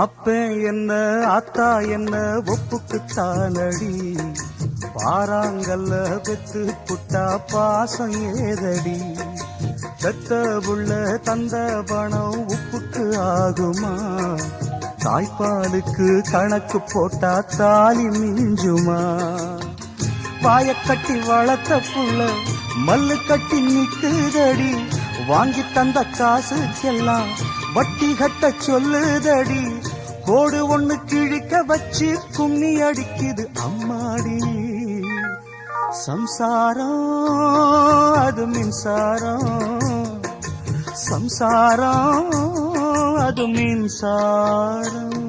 அப்ப என்ன அத்தா என்ன ஒப்புக்குத்தானடி, பாறாங்கல்ல பெத்து புட்டா பாசம் ஏதடி, பெத்த புள்ள தந்த பணம் உப்புக்கு ஆகுமா, தாய்ப்பாலுக்கு கணக்கு போட்டா தாலி மிஞ்சுமா, வாயக்கட்டி வளர்த்த புள்ள மல்லு கட்டி நிக்குதடி, வாங்கி தந்த காசுக்கெல்லாம் வட்டி கட்ட சொல்லுதடி, கோடு ஒண்ணு கிழிக்க வச்சு கும்மி அடிக்குது அம்மாடி, சம்சாரம் அது மின்சாரம், சம்சாரம் அது மின்சாரம்.